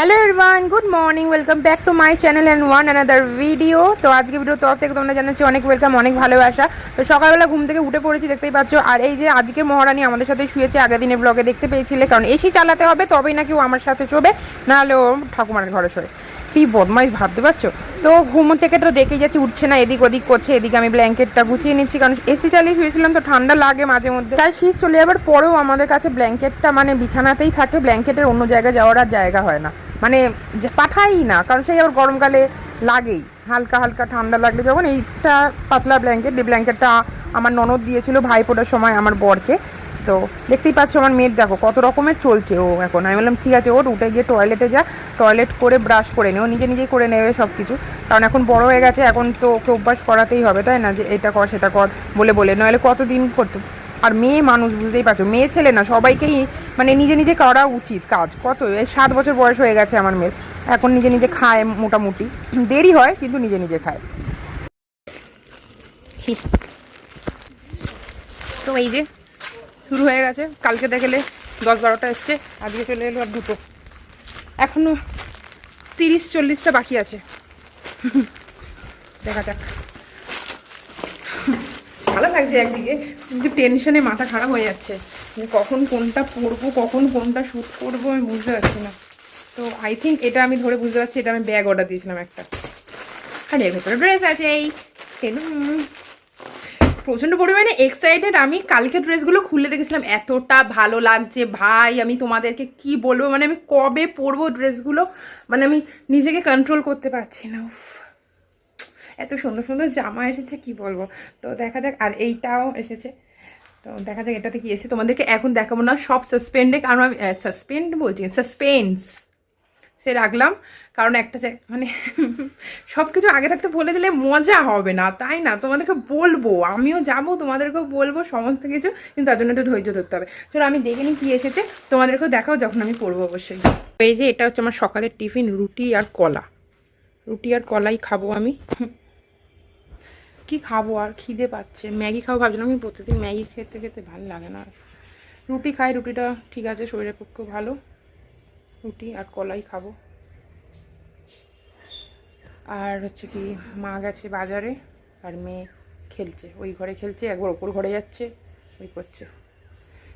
Hello everyone, good morning, welcome back to my channel and one another video. তো আজকে video তরফ থেকে তোমরা জানাচ্ছি অনেক ওয়েলকাম, অনেক ভালোবাসা। তো সকালবেলা ঘুম থেকে উঠে পড়েছি, দেখতেই পাচ্ছ। আর এই যে আজকে মহারানী আমাদের সাথে শুয়েছে, আগের দিনের ব্লগে দেখতে পেয়েছিলে, কারণ এসি চালাতে হবে তবেই নাকি ও আমার সাথে শোবে, নাহলে ও ঠাকুমার ঘরে শোয়। কী বদমাইশ ভাবতে পারছো। তো ঘুম থেকে তো ডেকে যাচ্ছি, উঠছে না, এদিক ওদিক করছে। এদিকে আমি ব্ল্যাঙ্কেটটা গুছিয়ে নিচ্ছি, কারণ এসি চালিয়ে শুয়েছিলাম তো ঠান্ডা লাগে মাঝে মধ্যে। তাই শীত চলে যাবার পরেও আমাদের কাছে ব্ল্যাঙ্কেটটা মানে বিছানাতেই থাকে, ব্ল্যাঙ্কেটের অন্য জায়গায় যাওয়ার আর জায়গা হয় না, মানে যে পাঠাই না, কারণ সেই আবার গরমকালে লাগেই। হালকা হালকা ঠান্ডা লাগলে যখন, এইটা পাতলা ব্ল্যাঙ্কেট, এই ব্ল্যাঙ্কেটটা আমার ননদ দিয়েছিল ভাইফোঁটার সময় আমার বরকে। তো দেখতেই পাচ্ছ আমার মেয়ের দেখো কত রকমের চলছে ও এখন। আমি বললাম ঠিক আছে, ওর উঠে গিয়ে টয়লেটে যা, টয়লেট করে ব্রাশ করে নে, ও নিজে নিজেই করে নেবে সব কিছু, কারণ এখন বড় হয়ে গেছে, এখন তো ওকে অভ্যাস করাতেই হবে, তাই না, যে এটা কর সেটা কর বলে বলে, নইলে কতদিন করতে। আর মেয়ে মানুষ বুঝতেই পারছো, মেয়ে ছেলে না সবাইকেই মানে নিজে নিজে করা উচিত কাজ। কত এই 7 বছর বয়স হয়ে গেছে আমার মেয়ের, এখন নিজে নিজে খায় মোটামুটি, দেরি হয় কিন্তু নিজে নিজে খায়। তো এই যে শুরু হয়ে গেছে, কালকে দেখলে 10-12টা এসছে, আজকে চলে এলো আর 2টো, এখনো 30-40টা বাকি আছে। দেখা যাক। ভালো লাগছে একদিকে, কিন্তু টেনশনে মাথা খারাপ হয়ে যাচ্ছে যে কখন কোনটা পরবো, কখন কোনটা শ্যুট করবো, আমি বুঝতে পারছি না। তো আই থিঙ্ক এটা আমি ধরে বুঝতে পারছি, এটা আমি ব্যাগ অর্ডার দিয়েছিলাম একটা, আর এর ভেতরে ড্রেস আছে। এই প্রচণ্ড পরিমাণে এক্সাইটেড আমি। কালকে ড্রেসগুলো খুলে দেখেছিলাম, এতটা ভালো লাগছে ভাই, আমি তোমাদেরকে কি বলবো, মানে আমি কবে পরবো ড্রেসগুলো, মানে আমি নিজেকে কন্ট্রোল করতে পারছি না। এত সুন্দর সুন্দর জামা এসেছে কি বলবো। তো দেখা যাক, আর এইটাও এসেছে, তো দেখা যাক এটাতে কি এসে। তোমাদেরকে এখন দেখাবো না, সব সাসপেন্ডে, কারণ আমি সাসপেন্ড বলছি, সাসপেন্স সে রাখলাম, কারণ একটা মানে সব কিছু আগে থাকতে বলে দিলে মজা হবে না, তাই না, তোমাদেরকে বলবো, আমিও যাবো, তোমাদেরকেও বলবো সমস্ত কিছু, কিন্তু তার জন্য একটু ধৈর্য ধরতে হবে। চলো আমি দেখে নিই কি এসেছে, তোমাদেরকেও দেখাও যখন আমি পড়বো অবশ্যই। এই যে এটা হচ্ছে আমার সকালের টিফিন, রুটি আর কলা, রুটি আর কলাই খাবো আমি। কি খাবো আর, খিদে পাচ্ছে, ম্যাগি খাবো ভাবছিলাম, আমি প্রতিদিন ম্যাগি খেতে খেতে ভালো লাগে না। রুটি খাই, রুটিটা ঠিক আছে, শরীরের পক্ষে ভালো, রুটি আর কলাই খাবো। আর হচ্ছে কি, মা গেছে বাজারে, আর মেয়ে খেলছে, ওই ঘরে খেলছে, একবার ওপর ঘরে যাচ্ছে, ওই করছে।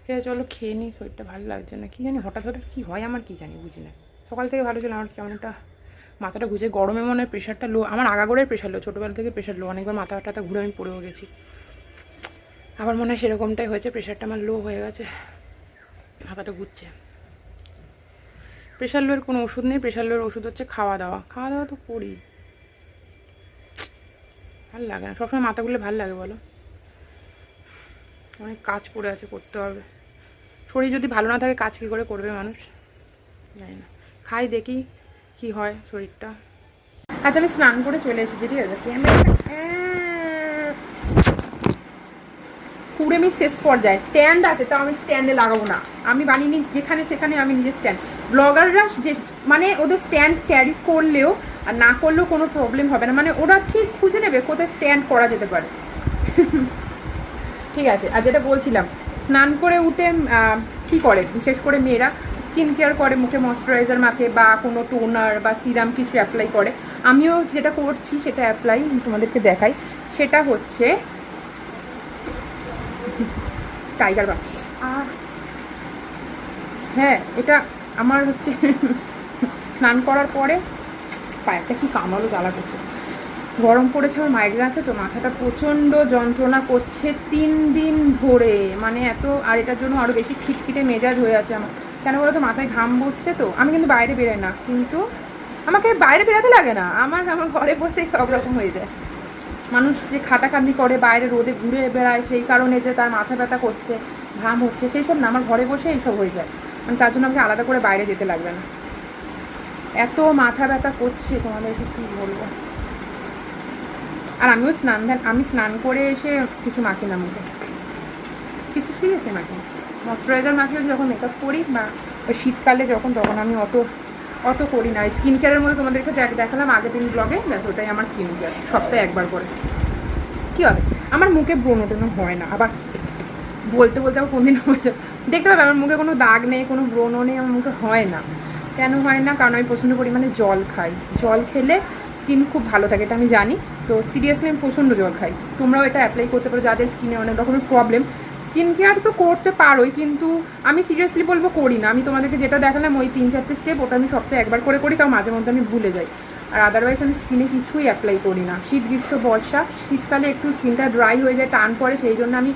ঠিক আছে চলো খেয়ে নিই, শরীরটা ভালো লাগছে না, কী জানি হঠাৎ হঠাৎ কী হয় আমার, কী জানি বুঝি না। সকাল থেকে ভালো ছিল, আমার কেমন একটা মাথাটা ঘুরে, গরমে মনে হয় প্রেশারটা লো, আমার আগাগোড়াই প্রেশার লো, ছোটোবেলা থেকে প্রেশার লো, অনেকবার মাথা টাথা ঘুরে আমি পড়েও গেছি, আবার মনে হয় সেরকমটাই হয়েছে, প্রেশারটা আমার লো হয়ে গেছে, মাথাটা ঘুরছে। প্রেশার লোয়ের কোনো ওষুধ নেই, প্রেশার লোয়ের ওষুধ হচ্ছে খাওয়া দাওয়া, খাওয়া দাওয়া তো করি, ভালো লাগে না, সবসময় মাথা ঘুরলে ভালো লাগে বলো, অনেক কাজ পড়ে আছে, করতে হবে। শরীর যদি ভালো না থাকে কাজ কী করে করবে মানুষ, জানি না। খাই দেখি কি হয় শরীরটা। আচ্ছা আমি স্নান করে চলে এসেছি, ঠিক আছে, পুরো আমি শেষ পর্যায়ে, স্ট্যান্ড আছে তাও আমি স্ট্যান্ডে লাগাবো না, আমি বানিয়ে নিই যেখানে সেখানে আমি নিজের স্ট্যান্ড। ব্লগাররা যে মানে ওদের স্ট্যান্ড ক্যারি করলেও আর না করলেও কোনো প্রবলেম হবে না, মানে ওরা ঠিক খুঁজে নেবে কোথায় স্ট্যান্ড করা যেতে পারে। ঠিক আছে, আর যেটা বলছিলাম, স্নান করে উঠে কী করে বিশেষ করে মেয়েরা, স্কিন কেয়ার করে, মুখে ময়শ্চারাইজার মাখে বা কোনো টোনার বা সিরাম কিছু অ্যাপ্লাই করে। আমিও যেটা করছি সেটা অ্যাপ্লাই তোমাদেরকে দেখাই, সেটা হচ্ছে টাইগার বাম। হ্যাঁ এটা আমার হচ্ছে স্নান করার পরে পায়েরটা কি কামড়ালো, জ্বালা করছে, গরম পড়েছে, আমার মাইগ্রেন আছে তো, মাথাটা প্রচণ্ড যন্ত্রণা করছে 3 দিন ধরে, মানে এত, আর এটার জন্য আরও বেশি খিটখিটে মেজাজ হয়ে আছে আমার। কেন বলো তো, মাথায় ঘাম বসছে তো, আমি কিন্তু বাইরে বেরোই না, কিন্তু আমাকে বাইরে বেরোতে লাগে না, আমার ঘরে বসেই সব রকম হয়ে যায়। মানুষ যে খাটাখাটনি করে বাইরে রোদে ঘুরে বেড়ায়, সেই কারণে যে তার মাথা ব্যথা করছে, ঘাম হচ্ছে, সেই সব না, আমার ঘরে বসে এইসব হয়ে যায়, মানে তার জন্য আমাকে আলাদা করে বাইরে যেতে লাগবে না। এত মাথা ব্যথা করছে তোমাদেরকে কী বলবো। আর আমি স্নান করে এসে কিছু মাখি না মুখে, কিছু সিরিয়াসলি মাখি না, ময়শ্চারাইজার মাখি যখন মেকআপ করি, বা শীতকালে যখন, তখন আমি অত করি না। স্কিন কেয়ারের মধ্যে তোমাদেরকে দেখালাম আগের দিন ব্লগে, ব্যাস ওটাই আমার স্কিন কেয়ার, সপ্তাহে একবার করে। কী হবে, আমার মুখে ব্রণ টোনো হয় না, আবার বলতে বলতে আমার কোনদিন হয়ে যায়, দেখতে পাবে আমার মুখে কোনো দাগ নেই, কোনো ব্রণও নেই, আমার মুখে হয় না, কেন হয় না? কারণ আমি প্রচণ্ড পরিমাণে জল খাই। জল খেলে স্কিন খুব ভালো থাকে, এটা আমি জানি। তো সিরিয়াসলি আমি প্রচণ্ড জল খাই। তোমরাও এটা অ্যাপ্লাই করতে পারো যাদের স্কিনে অনেক রকমের প্রবলেম। স্কিন কেয়ার তো করতে পারোই, কিন্তু আমি সিরিয়াসলি বলবো করি না। আমি তোমাদেরকে যেটা দেখালাম ওই 3-4টে স্টেপ, ওটা আমি সপ্তাহে একবার করে করি, তাও মাঝে মধ্যে আমি ভুলে যাই। আর আদারওয়াইজ আমি স্কিনে কিছুই অ্যাপ্লাই করি না। শীত, গ্রীষ্ম, বর্ষা, শীতকালে একটু স্কিনটা ড্রাই হয়ে যায়, টান পড়ে, সেই জন্য আমি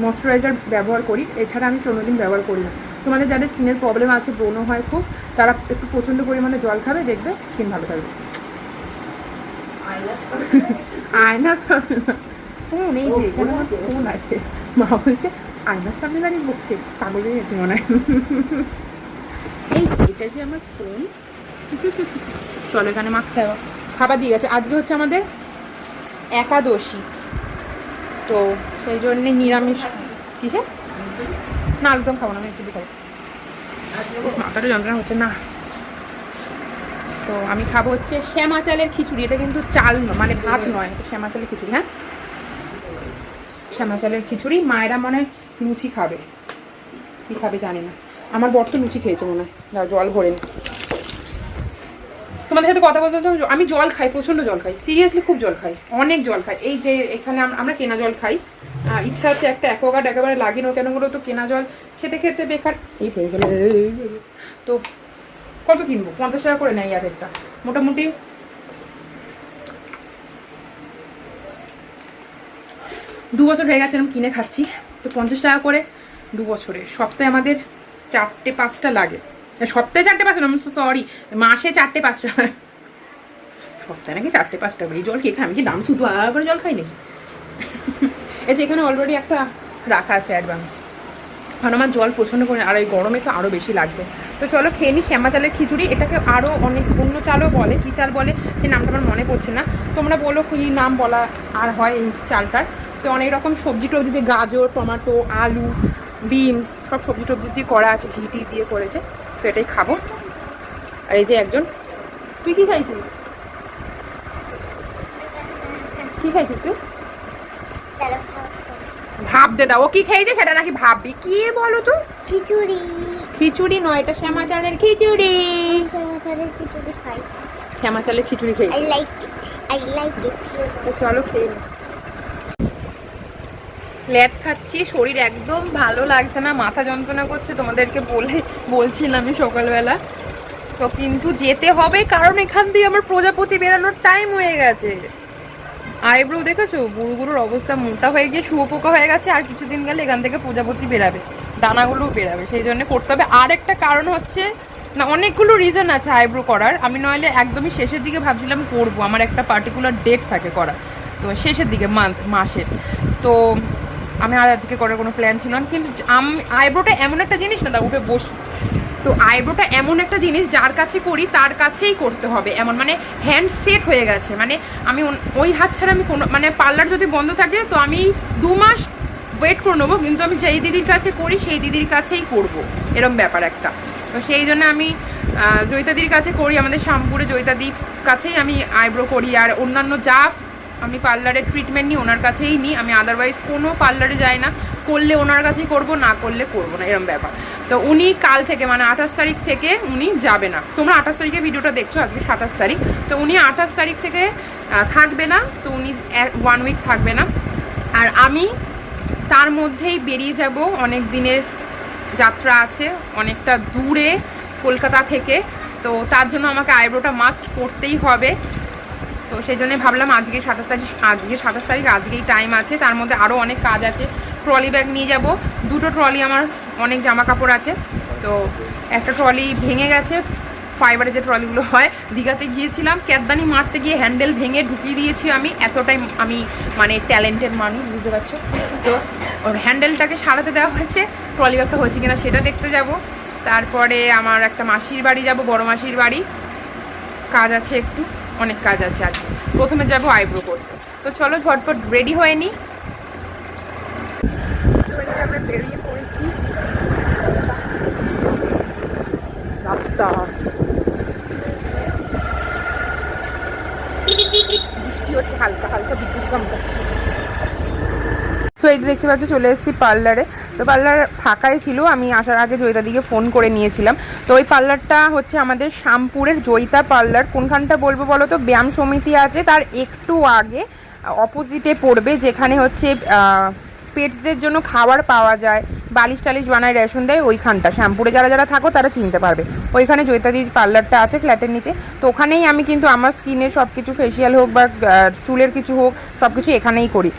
ময়শ্চারাইজার ব্যবহার করি। এছাড়া আমি কোনোদিন ব্যবহার করি না। তোমাদের যাদের স্কিনের প্রবলেম আছে, ব্রণ হয় খুব, তারা একটু প্রচণ্ড পরিমাণে জল খাবে, দেখবে স্কিন ভালো থাকবে। আয়না ফোন, এই যে এখানে আমার ফোন আছে, মা বলছে আয়নার সামনে দাঁড়িয়ে বকছে, পাগল হয়ে গেছে মনে হয়। এই যে এটা যে আমার ফোন। চলো এখানে মাখতে হবে, খাবার দিয়ে গেছে। আজকে হচ্ছে আমাদের একাদশী, তো সেই জন্যে নিরামিষ। কিসে না, একদম খাবো না, আমি শুধু খাবো। মাথাটা যন্ত্রণা হচ্ছে না। তো আমি খাবো হচ্ছে শ্যামা চালের খিচুড়ি। এটা কিন্তু চাল মানে ভাত নয়, এটা শ্যামা চালের খিচুড়ি। হ্যাঁ, শ্যামা চালের খিচুড়ি। মায়েরা মনে হয় লুচি খাবে, কি খাবে জানি না। আমার বর তো লুচি খেয়েছে মনে হয়। দাও জল ভরে নি। তোমাদের সাথে কথা বলতে বলতে আমি জল খাই, প্রচণ্ড জল খাই, সিরিয়াসলি খুব জল খাই, অনেক জল খাই। এই যে এখানে আমরা কেনা জল খাই, ইচ্ছা আছে একটা অ্যাকোয়াগার্ড একেবারে লাগিয়ে কেন বলো তো, কেনা জল খেতে খেতে বেকার এই হয়ে গেল। তো কত কিনবো? 50 টাকা করে নেয় এক একটা, মোটামুটি 2 বছর হয়ে গেছে এরকম কিনে খাচ্ছি। তো 50 টাকা করে 2 বছরে, সপ্তাহে আমাদের 4-5টা লাগে। সপ্তাহে 4-5 না, সরি, মাসে 4-5টা, সপ্তাহে নাকি 4-5টা। এই জল খেয়ে খাই আমি কি দাম শুধু করে জল খাই নাকি? এই যে এখানে অলরেডি একটা রাখা আছে অ্যাডভান্স, কারণ আমার জল প্রচণ্ড করে, আর এই গরমে তো আরও বেশি লাগছে। তো চলো খেয়ে নিই শ্যামা চালের খিচুড়ি। এটাকে আরও অনেক অন্য চালও বলে, কী চাল বলে সেই নামটা আমার মনে পড়ছে না, তোমরা বলো কী নাম বলা আর হয় এই চালটার। তো অনেক রকম সবজি টবজি দিয়ে, গাজর, টমেটো, আলু, বিনস, সব সবজি টবজি দিয়ে করা আছে, ঘি টি দিয়ে করেছে। তো এটাই খাবো। আর এই যে একজন, তুই কী খাইছিস? কী খাইছিস তুই? ভাবতে দাও, ও কি খেয়েছে সেটা নাকি ভাববি? কি বলো তো? খিচুড়ি। খিচুড়ি নয়, এটা শ্যামা চালের খিচুড়ি। শ্যামা চালের খিচুড়ি খাই। শ্যামা চালের খিচুড়ি খেয়েছি। I like it. তো চলো খেয়ে নি। ল্যাদ খাচ্ছি, শরীর একদম ভালো লাগছে না, মাথা যন্ত্রণা করছে, তোমাদেরকে বলছিলাম আমি সকালবেলা। তো কিন্তু যেতে হবে, কারণ এখান দিয়ে আমার প্রজাপতি বেরানোর টাইম হয়ে গেছে। আইব্রো দেখেছো, বুড়োগুলোর অবস্থা মোটা হয়ে গিয়ে শুয়োপোকা হয়ে গেছে। আর কিছুদিন গেলে এখান থেকে প্রজাপতি বেরাবে, দানাগুলোও বেরাবে, সেই জন্য করতে হবে। আর একটা কারণ হচ্ছে, না অনেকগুলো রিজন আছে আইব্রো করার। আমি নইলে একদমই শেষের দিকে ভাবছিলাম করবো, আমার একটা পার্টিকুলার ডেট থাকে করা, তো শেষের দিকে মাসের। তো আমি আর আজকে করার কোনো প্ল্যান ছিল না। কিন্তু আইব্রোটা এমন একটা জিনিস না, উঠে বসি, তো আইব্রোটা এমন একটা জিনিস যার কাছে করি তার কাছেই করতে হবে, এমন মানে হ্যান্ড সেট হয়ে গেছে। মানে আমি ওই হাত ছাড়া আমি কোনো, মানে পার্লার যদি বন্ধ থাকে তো আমি 2 মাস ওয়েট করে নেবো, কিন্তু আমি যেই দিদির কাছে করি সেই দিদির কাছেই করব, এরম ব্যাপার একটা। তো সেই জন্য আমি জয়িতাদির কাছে করি, আমাদের শ্যামপুরে জয়িতাদির কাছেই আমি আইব্রো করি। আর অন্যান্য যা আমি পার্লারের ট্রিটমেন্ট নিই ওনার কাছেই নিই, আমি আদারওয়াইজ কোনো পার্লারে যাই না। করলে ওনার কাছেই করবো, না করলে করবো না, এরকম ব্যাপার। তো উনি কাল থেকে, মানে 28 তারিখ থেকে উনি যাবে না। তোমরা 28 তারিখে ভিডিওটা দেখছো, আজকে 27 তারিখ। তো উনি 28 তারিখ থেকে থাকবে না, তো উনি 1 উইক থাকবে না। আর আমি তার মধ্যেই বেরিয়ে যাব, অনেক দিনের যাত্রা আছে, অনেকটা দূরে কলকাতা থেকে। তো তার জন্য আমাকে আইব্রোটা মাস্ট করতেই হবে। তো সেই জন্য ভাবলাম আজকে 27 তারিখ, আজকেই টাইম আছে, তার মধ্যে আরও অনেক কাজ আছে। ট্রলি ব্যাগ নিয়ে যাব, 2টো ট্রলি, আমার অনেক জামা কাপড় আছে। তো একটা ট্রলি ভেঙে গেছে, ফাইবারের যে ট্রলিগুলো হয়, দীঘাতে গিয়েছিলাম, ক্যাদদানি মারতে গিয়ে হ্যান্ডেল ভেঙে ঢুকিয়ে দিয়েছি আমি। এতটাই আমি মানে ট্যালেন্টেড মানুষ, বুঝতে পারছো। তো ওর হ্যান্ডেলটাকে সারাতে দেওয়া হয়েছে, ট্রলি ব্যাগটা হয়েছে কিনা সেটা দেখতে যাব। তারপরে আমার একটা মাসির বাড়ি যাব, বড় মাসির বাড়ি, কাজ আছে একটু, অনেক কাজ আছে আজকে। প্রথমে যাব আইব্রো করতে। তো চলো ঝটপট রেডি হয়ে নিই। আমরা বেরিয়ে পড়েছি, রাস্তা বৃষ্টি হচ্ছে, হালকা হালকা বিদ্যুৎ চমকাচ্ছে। সো এই যে দেখতে পাচ্ছ চলে এসেছি পার্লারে। তো পার্লার ফাঁকাই ছিল, আমি আসার আগে জয়িতাদিকে ফোন করে নিয়েছিলাম। তো ওই পার্লারটা হচ্ছে আমাদের শ্যামপুরের জয়িতা পার্লার। কোনখানটা বলবো বলো তো, ব্যায়াম সমিতি আছে তার একটু আগে অপোজিটে পড়বে, যেখানে হচ্ছে পেটসদের জন্য খাবার পাওয়া যায়, বালিশ টালিশ বানায়, রেশন দেয়, ওইখানটা শ্যামপুরে যারা যারা থাকো তারা চিনতে পারবে। ওইখানে জয়িতাদির পার্লারটা আছে ফ্ল্যাটের নিচে। তো ওখানেই আমি কিন্তু আমার স্কিনের সব কিছু, ফেসিয়াল হোক বা চুলের কিছু হোক, সব কিছু এখানেই করি।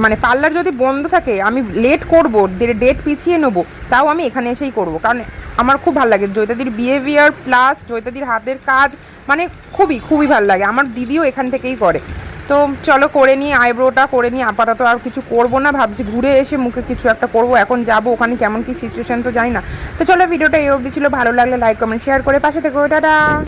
মানে পার্লার যদি বন্ধ থাকে, আমি লেট করবো, ডেট পিছিয়ে নেবো, তাও আমি এখানে এসেই করবো, কারণ আমার খুব ভালো লাগে জয়িতাদির বিহেভিয়ার প্লাস জয়িতাদির হাতের কাজ, মানে খুবই খুবই ভালো লাগে। আমার দিদিও এখান থেকেই করে। তো চলো করে নিই, আইব্রোটা করে নিই। আপাতত আর কিছু করবো না, ভাবছি ঘুরে এসে মুখে কিছু একটা করবো। এখন যাবো ওখানে, কেমন কি সিচুয়েশন তো জানি না। তো চলো, ভিডিওটা এই অবধি ছিল। ভালো লাগলে লাইক কমেন্ট শেয়ার করে পাশে থেকো। টাটা।